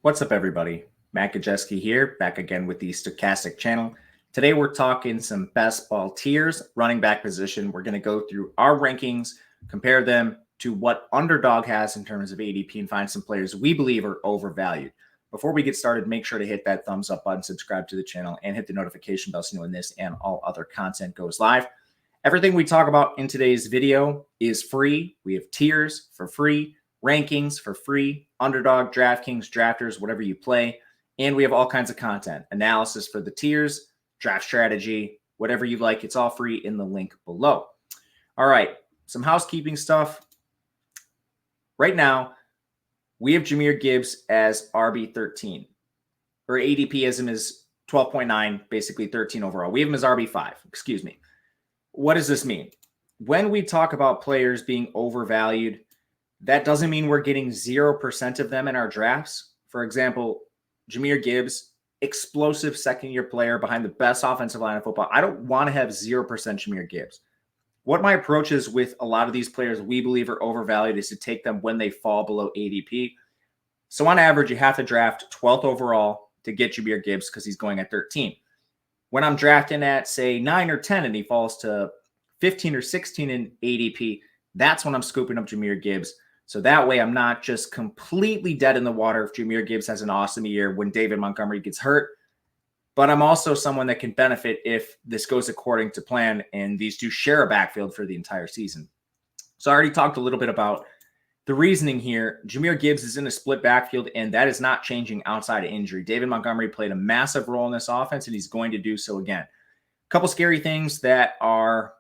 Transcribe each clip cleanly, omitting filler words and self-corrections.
What's up, everybody? Matt Gajeski here, back again with the Stochastic channel. Today, we're talking some best ball tiers, running back position. We're going to go through our rankings, compare them to what Underdog has in terms of ADP, and find some players we believe are overvalued. Before we get started, make sure to hit that thumbs up button, subscribe to the channel, and hit the notification bell so you know when this and all other content goes live. Everything we talk about in today's video is free. We have tiers for free, rankings for free, Underdog, DraftKings, Drafters, whatever you play. And we have all kinds of content, analysis for the tiers, draft strategy, whatever you like. It's all free in the link below. All right, some housekeeping stuff. Right now, we have Jahmyr Gibbs as RB13, or ADP as him is 12.9, basically 13 overall. We have him as RB5, excuse me. What does this mean? When we talk about players being overvalued, that doesn't mean we're getting 0% of them in our drafts. For example, Jahmyr Gibbs, explosive second-year player behind the best offensive line of football. I don't want to have 0% Jahmyr Gibbs. What my approach is with a lot of these players we believe are overvalued is to take them when they fall below ADP. So on average, you have to draft 12th overall to get Jahmyr Gibbs because he's going at 13. When I'm drafting at, say, 9 or 10 and he falls to 15 or 16 in ADP, that's when I'm scooping up Jahmyr Gibbs. So that way I'm not just completely dead in the water if Jahmyr Gibbs has an awesome year when David Montgomery gets hurt. But I'm also someone that can benefit if this goes according to plan and these two share a backfield for the entire season. So I already talked a little bit about the reasoning here. Jahmyr Gibbs is in a split backfield, and that is not changing outside of injury. David Montgomery played a massive role in this offense, and he's going to do so again. A couple scary things that are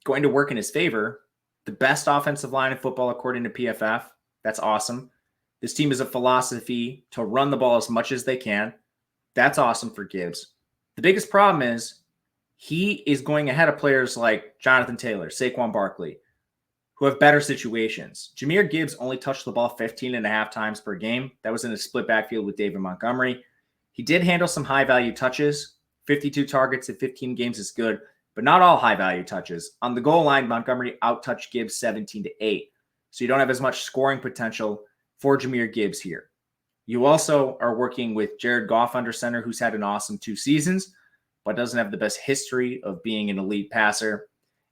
going to work in his favor. The best offensive line in football, according to PFF. That's awesome. This team is a philosophy to run the ball as much as they can. That's awesome for Gibbs. The biggest problem is he is going ahead of players like Jonathan Taylor, Saquon Barkley, who have better situations. Jahmyr Gibbs only touched the ball 15.5 times per game. That was in a split backfield with David Montgomery. He did handle some high-value touches. 52 targets in 15 games is good, but not all high-value touches. On the goal line, Montgomery out-touched Gibbs 17-8. So you don't have as much scoring potential for Jahmyr Gibbs here. You also are working with Jared Goff under center, who's had an awesome 2 seasons, but doesn't have the best history of being an elite passer.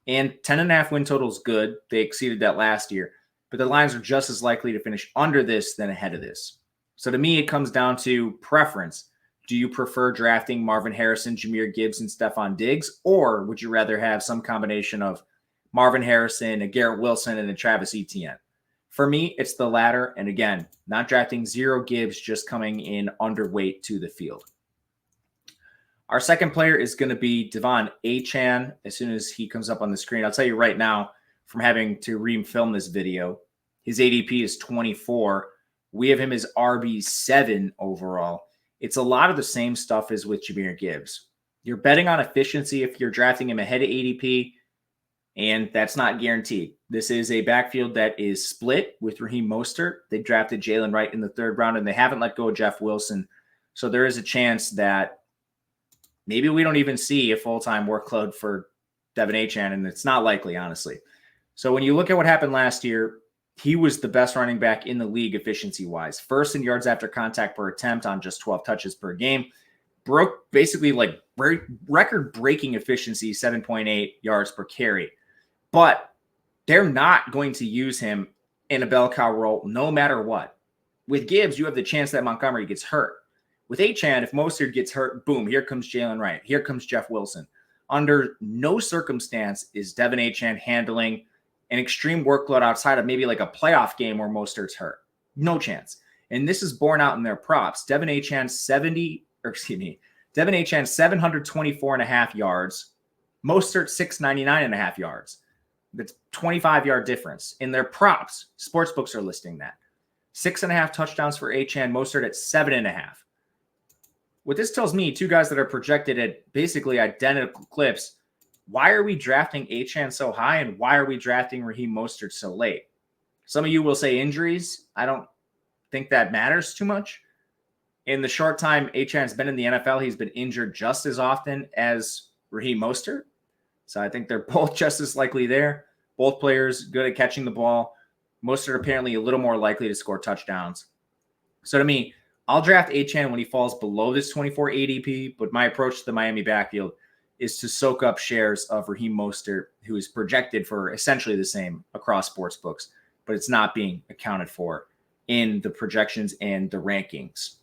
And 10.5 win total is good. They exceeded that last year, but the Lions are just as likely to finish under this than ahead of this. So to me, it comes down to preference. Do you prefer drafting Marvin Harrison, Jahmyr Gibbs, and Stephon Diggs, or would you rather have some combination of Marvin Harrison, a Garrett Wilson, and a Travis Etienne? For me, it's the latter. And again, not drafting 0 Gibbs, just coming in underweight to the field. Our second player is going to be Devon Achane as soon as he comes up on the screen. I'll tell you right now, from having to re-film this video, his ADP is 24. We have him as RB7 overall. It's a lot of the same stuff as with Jahmyr Gibbs. You're betting on efficiency if you're drafting him ahead of ADP, and that's not guaranteed. This is a backfield that is split with Raheem Mostert. They drafted Jalen Wright in the 3rd round, and they haven't let go of Jeff Wilson. So there is a chance that maybe we don't even see a full-time workload for Devon Achane, and it's not likely, honestly. So when you look at what happened last year, he was the best running back in the league efficiency-wise. First in yards after contact per attempt on just 12 touches per game. Broke basically like record-breaking efficiency, 7.8 yards per carry. But they're not going to use him in a bell cow role no matter what. With Gibbs, you have the chance that Montgomery gets hurt. With Achane, if Mostert gets hurt, boom, here comes Jalen Wright. Here comes Jeff Wilson. Under no circumstance is Devon Achane handling an extreme workload outside of maybe like a playoff game where Mostert's hurt. No chance. And this is borne out in their props. Devon Achane 724.5 yards. Mostert 699.5 yards. That's 25-yard difference. In their props, sportsbooks are listing that. 6.5 touchdowns for Achane, Mostert at 7.5. What this tells me, 2 guys that are projected at basically identical clips, why are we drafting Achane so high and why are we drafting Raheem Mostert so late? Some of you will say injuries. I don't think that matters too much. In the short time Achane's been in the NFL, he's been injured just as often as Raheem Mostert. So I think they're both just as likely there. Both players good at catching the ball. Mostert apparently a little more likely to score touchdowns. So to me, I'll draft Achane when he falls below this 24 ADP, but my approach to the Miami backfield is to soak up shares of Raheem Mostert, who is projected for essentially the same across sports books, but it's not being accounted for in the projections and the rankings.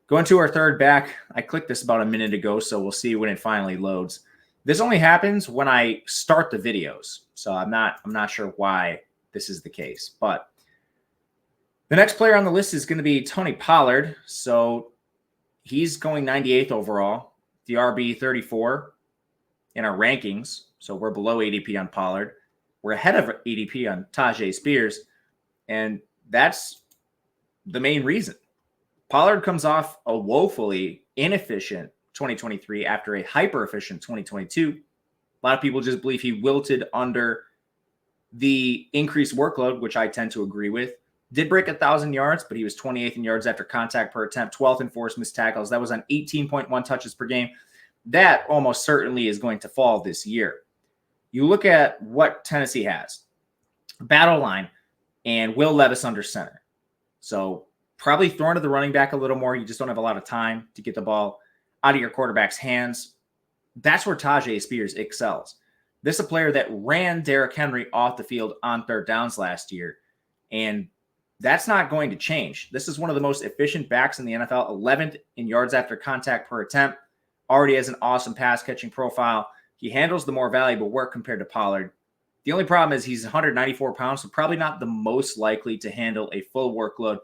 Going to our third back, I clicked this about a minute ago, so we'll see when it finally loads. This only happens when I start the videos, so I'm not sure why this is the case. But the next player on the list is going to be Tony Pollard. So he's going 98th overall, the RB 34 in our rankings. So we're below ADP on Pollard. We're ahead of ADP on Tyjae Spears, and that's the main reason. Pollard comes off a woefully inefficient 2023 after a hyper-efficient 2022. A lot of people just believe he wilted under the increased workload, which I tend to agree with. Did break 1,000 yards, but he was 28th in yards after contact per attempt, 12th in forced missed tackles. That was on 18.1 touches per game. That almost certainly is going to fall this year. You look at what Tennessee has. Battle line and Will Levis under center. So probably throwing to the running back a little more. You just don't have a lot of time to get the ball out of your quarterback's hands. That's where Tyjae Spears excels. This is a player that ran Derrick Henry off the field on third downs last year, and that's not going to change. This is one of the most efficient backs in the NFL, 11th in yards after contact per attempt, already has an awesome pass-catching profile. He handles the more valuable work compared to Pollard. The only problem is he's 194 pounds, so probably not the most likely to handle a full workload.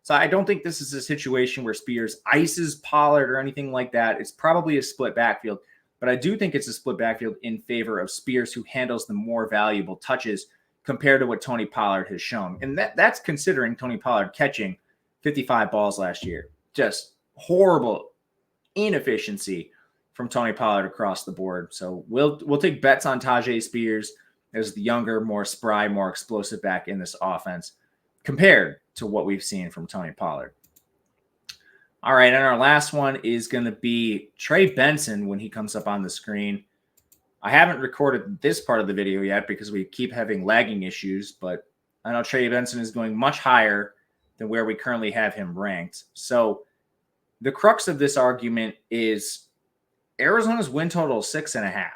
So I don't think this is a situation where Spears ices Pollard or anything like that. It's probably a split backfield, but I do think it's a split backfield in favor of Spears, who handles the more valuable touches compared to what Tony Pollard has shown. And that's considering Tony Pollard catching 55 balls last year. Just horrible inefficiency from Tony Pollard across the board. So we'll take bets on Tyjae Spears as the younger, more spry, more explosive back in this offense compared to what we've seen from Tony Pollard. All right, and our last one is going to be Trey Benson when he comes up on the screen. I haven't recorded this part of the video yet because we keep having lagging issues, but I know Trey Benson is going much higher than where we currently have him ranked. So the crux of this argument is Arizona's win total is 6.5.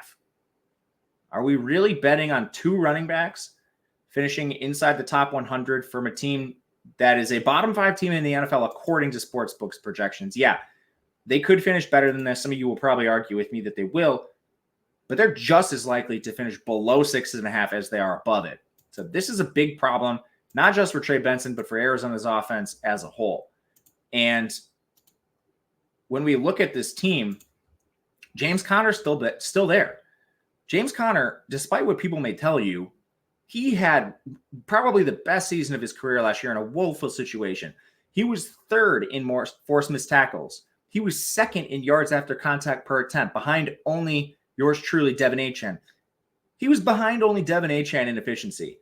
Are we really betting on two running backs finishing inside the top 100 from a team that is a bottom 5 team in the NFL according to sportsbooks projections? Yeah, they could finish better than this. Some of you will probably argue with me that they will, but they're just as likely to finish below 6.5 as they are above it. So this is a big problem, not just for Trey Benson, but for Arizona's offense as a whole. And when we look at this team, James Conner's still there. James Conner, despite what people may tell you, he had probably the best season of his career last year in a woeful situation. He was third in more forced missed tackles. He was second in yards after contact per attempt, behind only yours truly, Devin Achane. He was behind only Devin Achane in efficiency.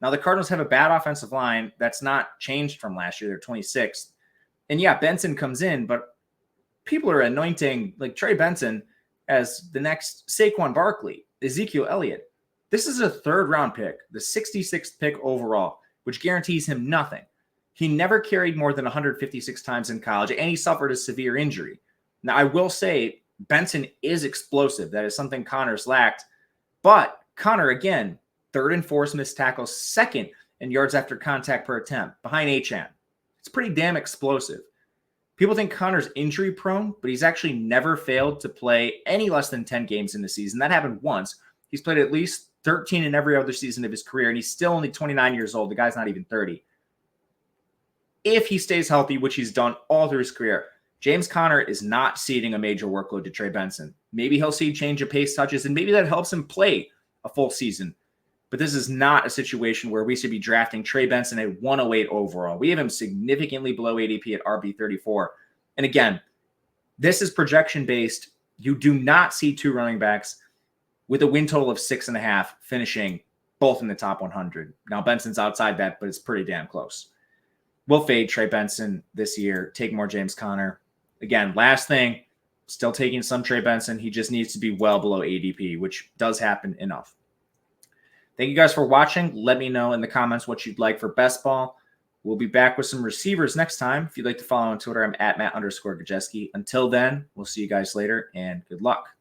Now, the Cardinals have a bad offensive line that's not changed from last year. They're 26th. And yeah, Benson comes in, but people are anointing like Trey Benson as the next Saquon Barkley, Ezekiel Elliott. This is a third-round pick, the 66th pick overall, which guarantees him nothing. He never carried more than 156 times in college, and he suffered a severe injury. Now, I will say Benson is explosive. That is something Conner's lacked. But Conner, again, third in forced missed tackles, second in yards after contact per attempt, behind Achane. It's pretty damn explosive. People think Conner's injury prone, but he's actually never failed to play any less than 10 games in the season. That happened once. He's played at least 13 in every other season of his career, and he's still only 29 years old. The guy's not even 30. If he stays healthy, which he's done all through his career, James Conner is not ceding a major workload to Trey Benson. Maybe he'll see change of pace touches, and maybe that helps him play a full season. But this is not a situation where we should be drafting Trey Benson at 108 overall. We have him significantly below ADP at RB34. And again, this is projection-based. You do not see two running backs with a win total of 6.5 finishing both in the top 100. Now, Benson's outside that, but it's pretty damn close. We'll fade Trey Benson this year, take more James Conner. Again, last thing, still taking some Trey Benson. He just needs to be well below ADP, which does happen enough. Thank you guys for watching. Let me know in the comments what you'd like for best ball. we'll be back with some receivers next time. If you'd like to follow on Twitter, I'm at Matt_Gajeski. Until then, we'll see you guys later, and good luck.